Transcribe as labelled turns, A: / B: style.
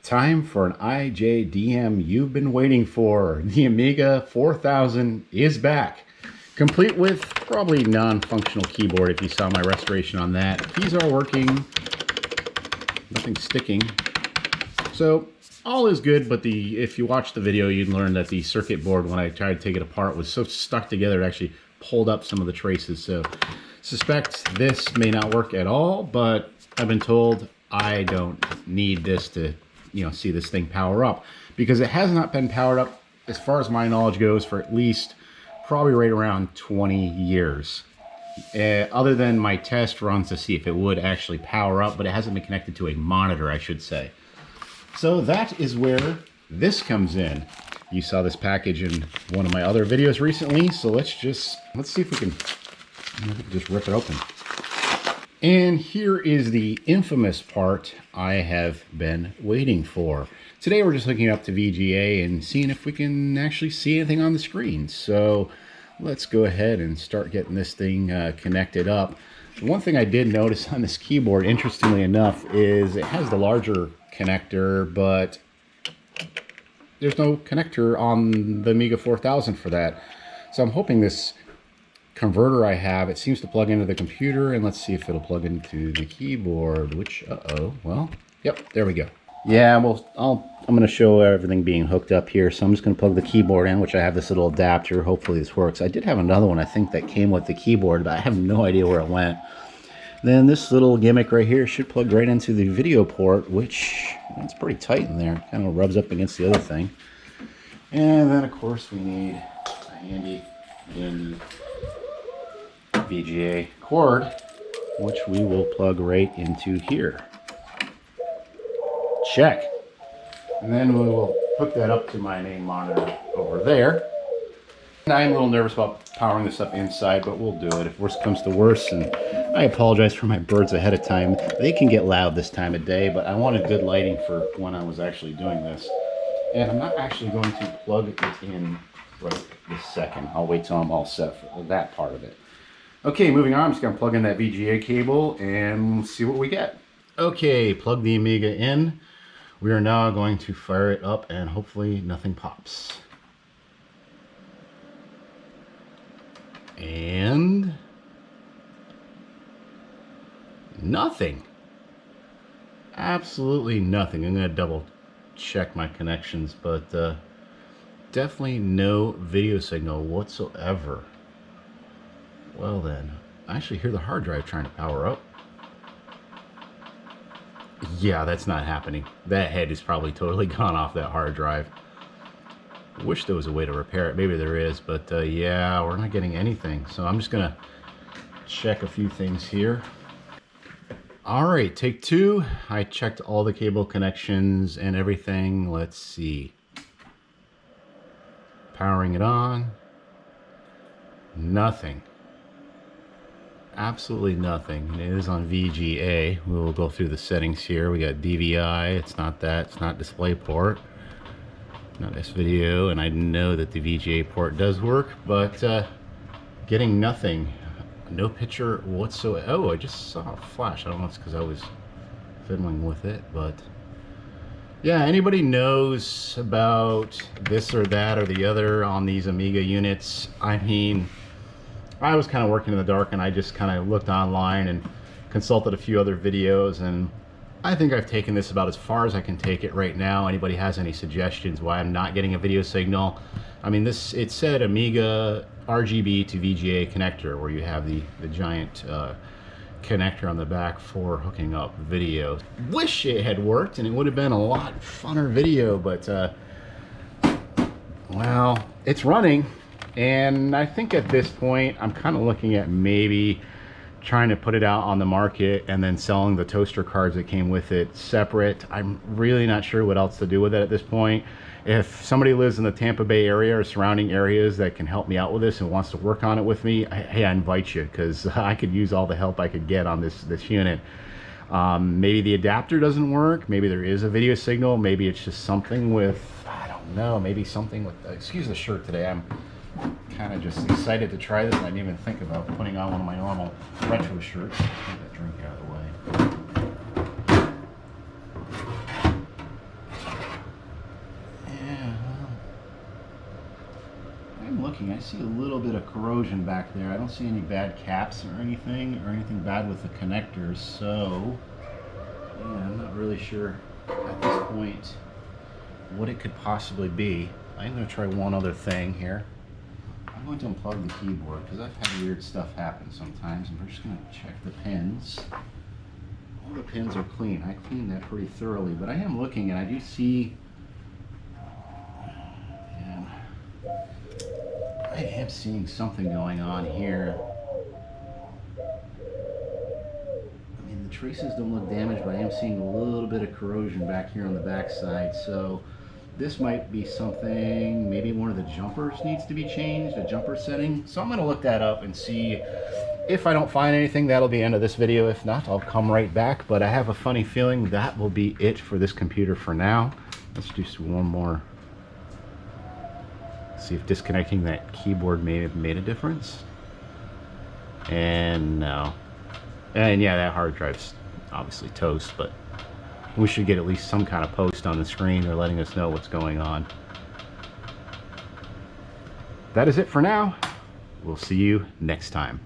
A: Time for an IJDM you've been waiting for. The Amiga 4000 is back, complete with probably non-functional keyboard if you saw my restoration on that. Keys are working, nothing sticking. So all is good, but if you watch the video, you'd learn that the circuit board, when I tried to take it apart, was so stuck together it actually pulled up some of the traces. So suspect this may not work at all, but I've been told I don't need this to see this thing power up, because it has not been powered up, as far as my knowledge goes, for at least probably right around 20 years. Other than my test runs to see if it would actually power up, but it hasn't been connected to a monitor, I should say. So that is where this comes in. You saw this package in one of my other videos recently, so let's see if we can just rip it open. And here is the infamous part I have been waiting for. Today we're just hooking up to VGA and seeing if we can actually see anything on the screen. So let's go ahead and start getting this thing connected up. One thing I did notice on this keyboard, interestingly enough, is it has the larger connector, but there's no connector on the Amiga 4000 for that. So I'm hoping this converter I have, it seems to plug into the computer, and let's see if it'll plug into the keyboard, which, well, yep, there we go. Yeah, well, I'm going to show everything being hooked up here, so I'm just going to plug the keyboard in, which I have this little adapter. Hopefully this works. I did have another one, I think, that came with the keyboard, but I have no idea where it went. Then this little gimmick right here should plug right into the video port, which, it's pretty tight in there. Kind of rubs up against the other thing. And then, of course, we need a handy VGA cord, which we will plug right into here. Check. And then we will hook that up to my main monitor over there. And I'm a little nervous about powering this up inside, but we'll do it if worse comes to worse. And I apologize for my birds ahead of time. They can get loud this time of day, but I wanted good lighting for when I was actually doing this. And I'm not actually going to plug it in right this second. I'll wait till I'm all set for that part of it. Okay, moving on, I'm just going to plug in that VGA cable and see what we get. Okay, plug the Amiga in. We are now going to fire it up and hopefully nothing pops. And nothing. Absolutely nothing. I'm going to double check my connections, but definitely no video signal whatsoever. Well then, I actually hear the hard drive trying to power up. Yeah, that's not happening. That head is probably totally gone off that hard drive. Wish there was a way to repair it. Maybe there is, but yeah, we're not getting anything. So I'm just gonna check a few things here. All right, take two. I checked all the cable connections and everything. Let's see. Powering it on. Nothing. Absolutely nothing. It is on VGA. We will go through the settings here. We got DVI. It's not that. It's not DisplayPort. Not this video. And I know that the VGA port does work, but getting nothing. No picture whatsoever. Oh, I just saw a flash. I don't know if it's because I was fiddling with it, but yeah, anybody knows about this or that or the other on these Amiga units? I mean, I was kind of working in the dark, and I just kind of looked online and consulted a few other videos, and I think I've taken this about as far as I can take it right now. Anybody has any suggestions why I'm not getting a video signal? I mean, it said Amiga RGB to VGA connector, where you have the giant connector on the back for hooking up video. Wish it had worked, and it would have been a lot funner video, but well, it's running. And I think at this point, I'm kind of looking at maybe trying to put it out on the market and then selling the toaster cards that came with it separate. I'm really not sure what else to do with it at this point. If somebody lives in the Tampa Bay area or surrounding areas that can help me out with this and wants to work on it with me, hey, I invite you, because I could use all the help I could get on this unit. Maybe the adapter doesn't work. Maybe there is a video signal. Maybe it's just something with, I don't know, maybe something with, excuse the shirt today. I'm kind of just excited to try this. I didn't even think about putting on one of my normal retro shirts. Get that drink out of the way. looking, I see a little bit of corrosion back there. I don't see any bad caps or anything bad with the connectors, so yeah, I'm not really sure at this point what it could possibly be. I'm going to try one other thing here. I'm going to unplug the keyboard because I've had weird stuff happen sometimes, and we're just going to check the pins. All the pins are clean. I cleaned that pretty thoroughly, but I am looking and I do see, man, I am seeing something going on here. I mean, the traces don't look damaged, but I am seeing a little bit of corrosion back here on the back side. So this might be something, maybe one of the jumpers needs to be changed, a jumper setting. So I'm going to look that up and see. If I don't find anything, that'll be the end of this video. If not, I'll come right back. But I have a funny feeling that will be it for this computer for now. Let's do one more. See if disconnecting that keyboard may have made a difference. And no. And yeah, that hard drive's obviously toast, but we should get at least some kind of post on the screen or letting us know what's going on. That is it for now. We'll see you next time.